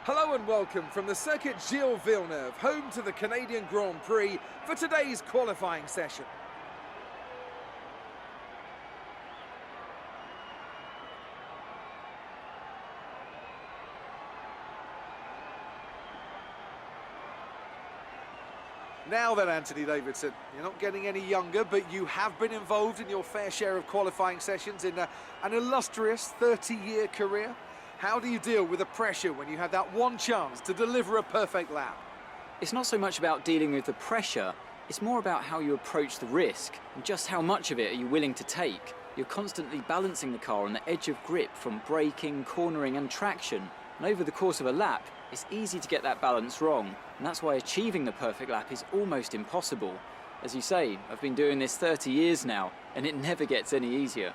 Hello and welcome from the Circuit Gilles Villeneuve, home to the Canadian Grand Prix, for today's qualifying session. Now then, Anthony Davidson, you're not getting any younger, but you have been involved in your fair share of qualifying sessions in an illustrious 30-year career. How do you deal with the pressure when you have that one chance to deliver a perfect lap? It's not so much about dealing with the pressure, it's more about how you approach the risk and just how much of it are you willing to take. You're constantly balancing the car on the edge of grip from braking, cornering and traction. And over the course of a lap, it's easy to get that balance wrong. And that's why achieving the perfect lap is almost impossible. As you say, I've been doing this 30 years now, and it never gets any easier.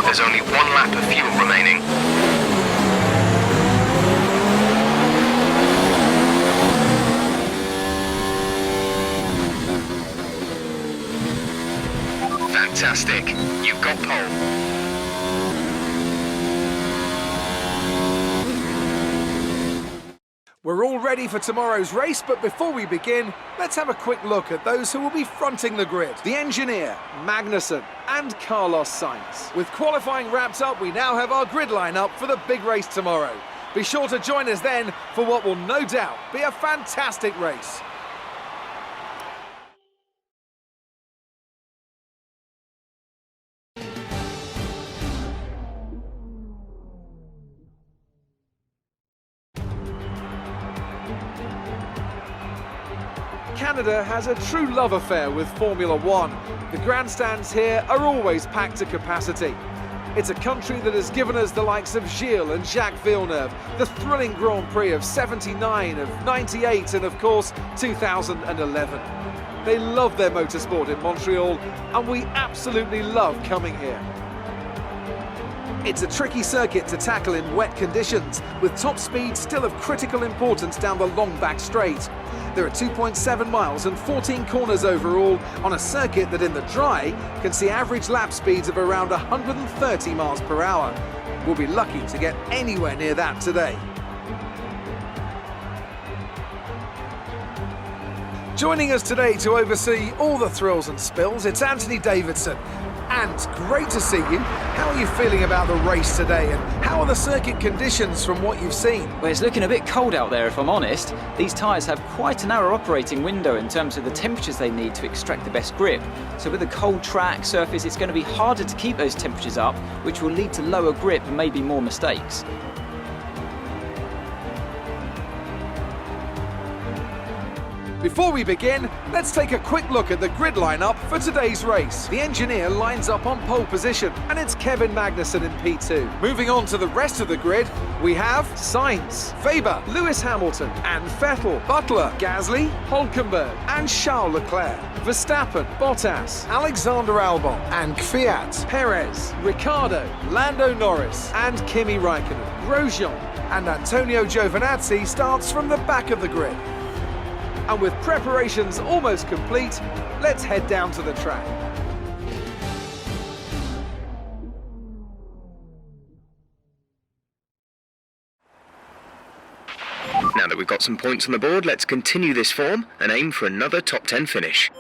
There's only one lap of fuel remaining. Fantastic. You've got pole. We're all ready for tomorrow's race, but before we begin, let's have a quick look at those who will be fronting the grid. The engineer, Magnussen, and Carlos Sainz. With qualifying wrapped up, we now have our grid lineup for the big race tomorrow. Be sure to join us then for what will no doubt be a fantastic race. Canada has a true love affair with Formula One. The grandstands here are always packed to capacity. It's a country that has given us the likes of Gilles and Jacques Villeneuve, the thrilling Grand Prix of '79, of '98 and of course 2011. They love their motorsport in Montreal and we absolutely love coming here. It's a tricky circuit to tackle in wet conditions, with top speed still of critical importance down the long back straight. There are 2.7 miles and 14 corners overall on a circuit that in the dry can see average lap speeds of around 130 miles per hour. We'll be lucky to get anywhere near that today. Joining us today to oversee all the thrills and spills, it's Anthony Davidson. And great to see you. How are you feeling about the race today, and how are the circuit conditions from what you've seen? Well, it's looking a bit cold out there if I'm honest. These tyres have quite a narrow operating window in terms of the temperatures they need to extract the best grip. So with a cold track surface, it's going to be harder to keep those temperatures up, which will lead to lower grip and maybe more mistakes. Before we begin, let's take a quick look at the grid lineup for today's race. The engineer lines up on pole position, and it's Kevin Magnussen in P2. Moving on to the rest of the grid, we have Sainz, Weber, Lewis Hamilton, and Vettel, Butler, Gasly, Hülkenberg, and Charles Leclerc, Verstappen, Bottas, Alexander Albon, and Kvyat, Perez, Ricciardo, Lando Norris, and Kimi Raikkonen, Grosjean, And Antonio Giovinazzi starts from the back of the grid. And with preparations almost complete, let's head down to the track. Now that we've got some points on the board, let's continue this form and aim for another top 10 finish.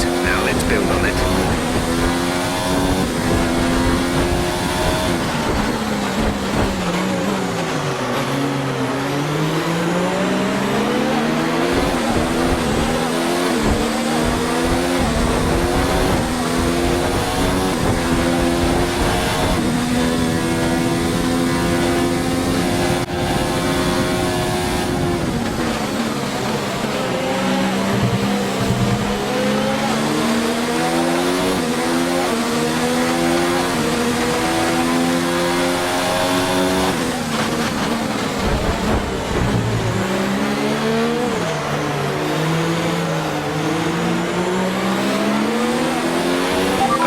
Now let's build on it.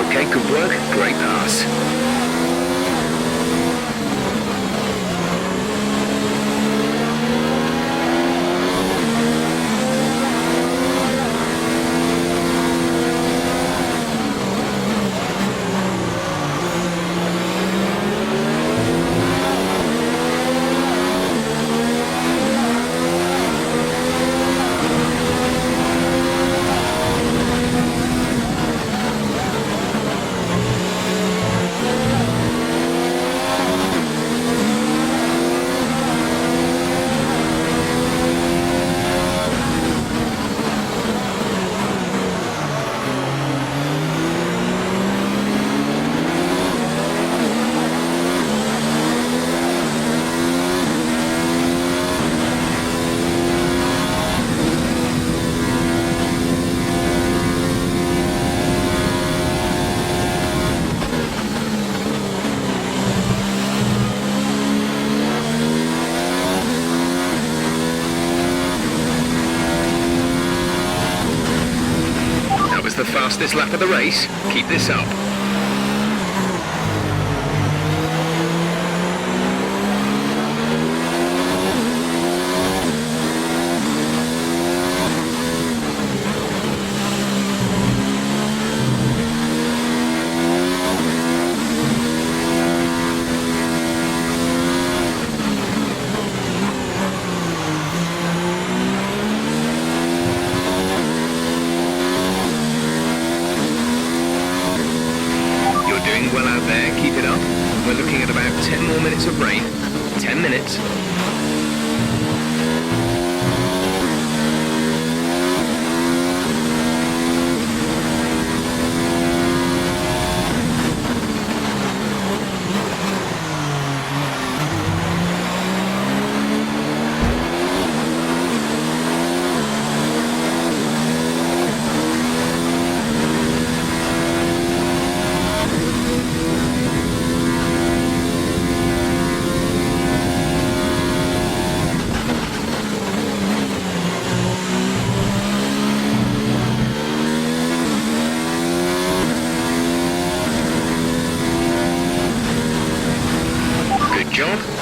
Okay, good work, great pass. The fastest lap of the race. Keep this up. Well out there, keep it up. We're looking at about 10 more minutes of rain. 10 minutes.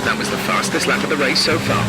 That was the fastest lap of the race so far.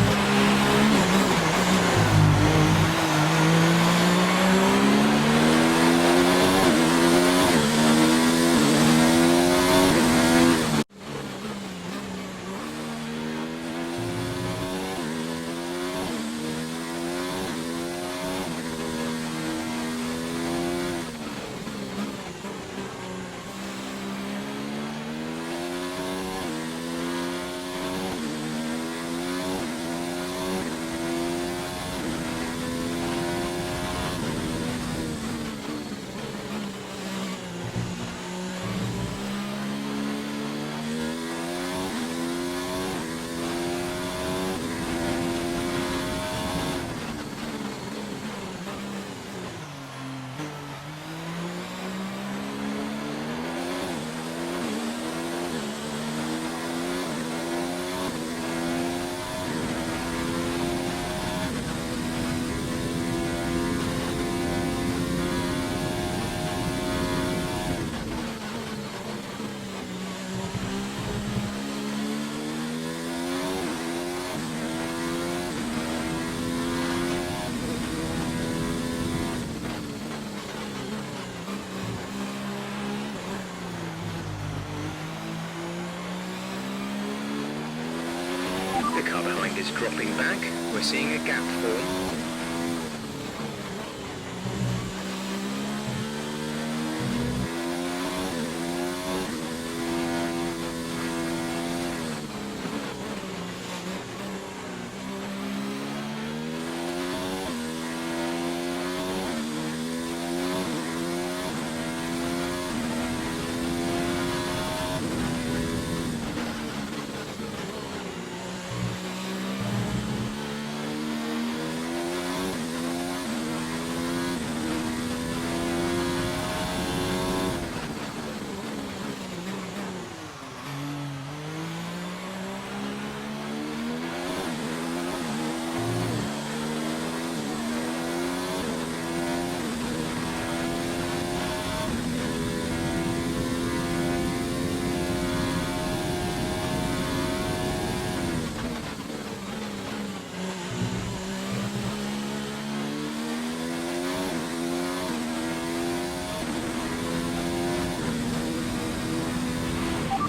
is dropping back. We're seeing a gap form.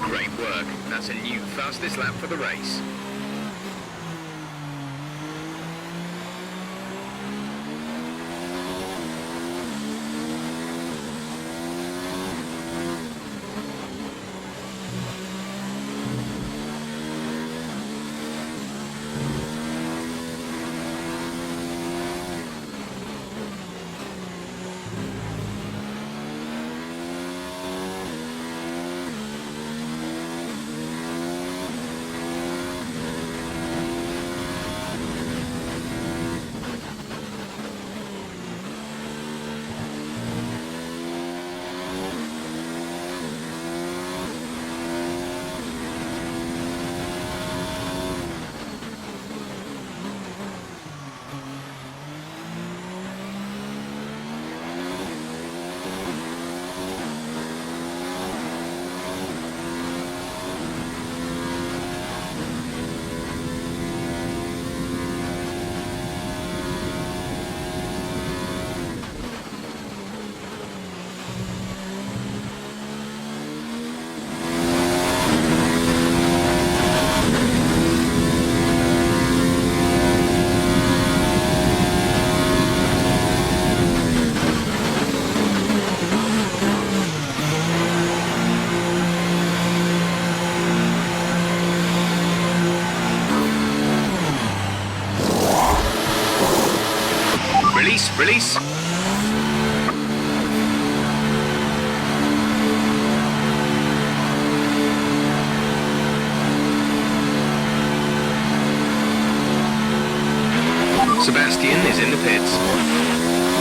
Great work. That's a new fastest lap for the race. Release. Sebastian is in the pits.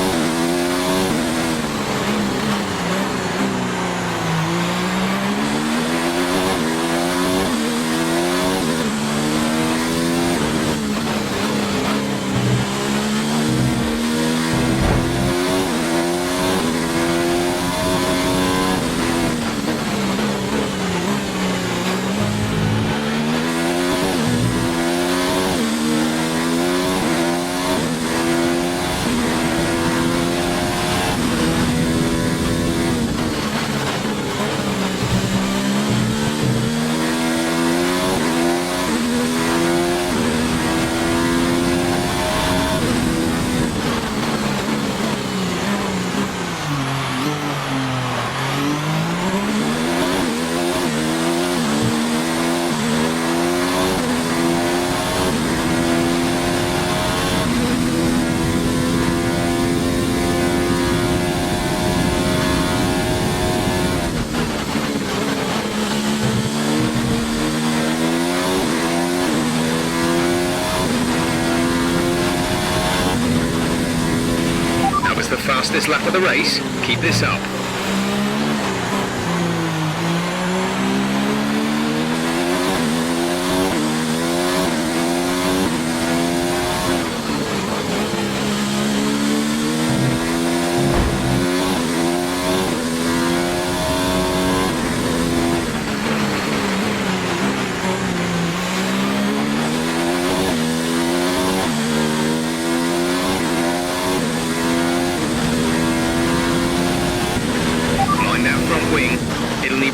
The fastest lap of the race. Keep this up.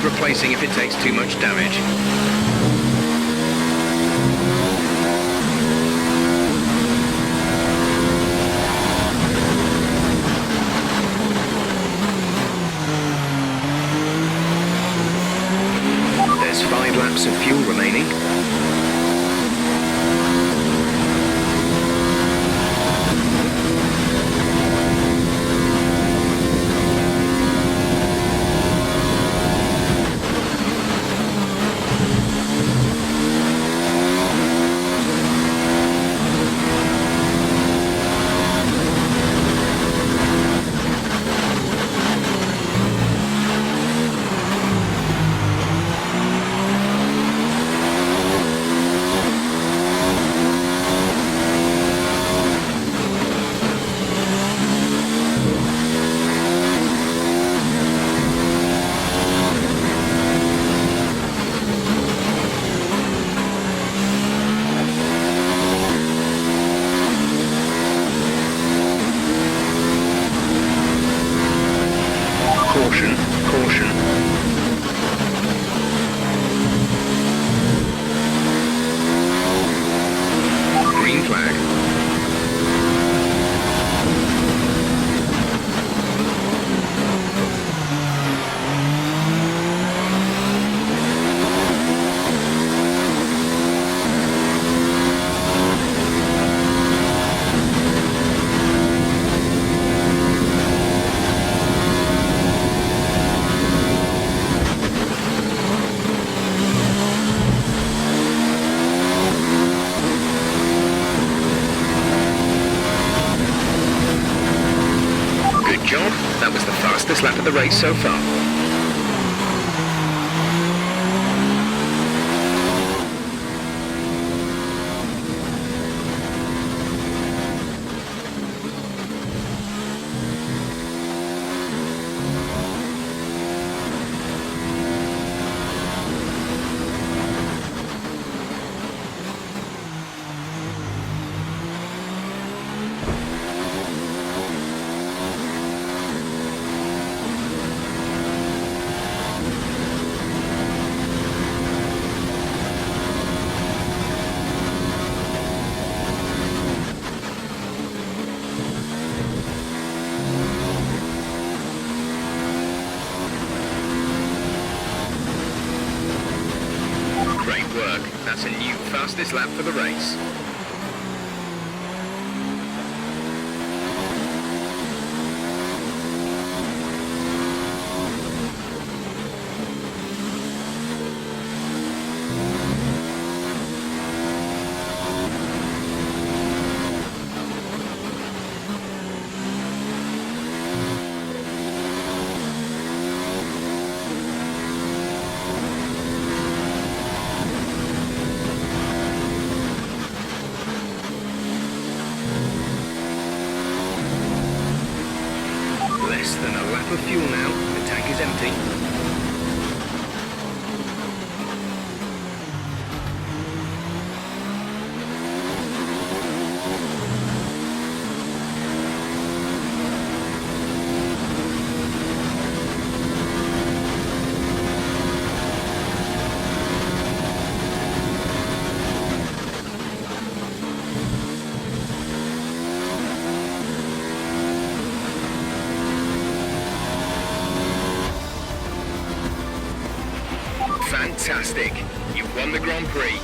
Replacing if it takes too much damage. 5 laps of fuel remaining. Caution, caution. Green flag. Good job. That was the fastest lap of the race so far. Great work. That's a new fastest lap for the race. Less than a lap of fuel now. The tank is empty. Fantastic. You've won the Grand Prix.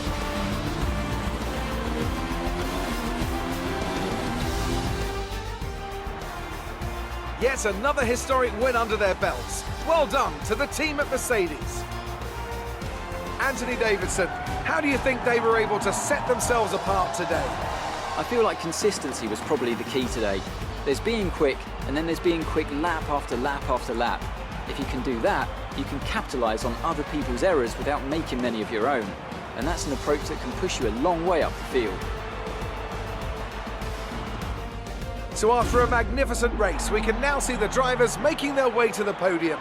Yet another historic win under their belts. Well done to the team at Mercedes. Anthony Davidson, how do you think they were able to set themselves apart today? I feel like consistency was probably the key today. There's being quick, and then there's being quick lap after lap after lap. If you can do that, you can capitalise on other people's errors without making many of your own. And that's an approach that can push you a long way up the field. So after a magnificent race, we can now see the drivers making their way to the podium.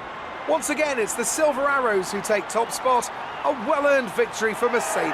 Once again, it's the Silver Arrows who take top spot, a well-earned victory for Mercedes.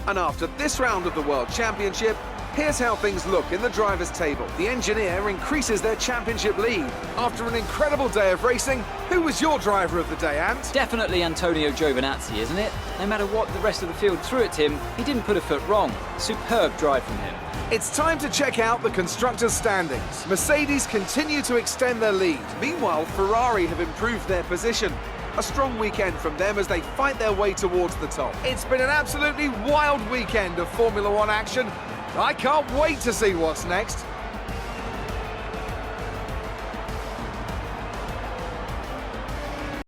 And after this round of the World Championship, here's how things look in the drivers' table. The engineer increases their championship lead. After an incredible day of racing, who was your driver of the day, Ant? Definitely Antonio Giovinazzi, isn't it? No matter what the rest of the field threw at him, he didn't put a foot wrong. Superb drive from him. It's time to check out the constructors' standings. Mercedes continue to extend their lead. Meanwhile, Ferrari have improved their position. A strong weekend from them as they fight their way towards the top. It's been an absolutely wild weekend of Formula One action. I can't wait to see what's next.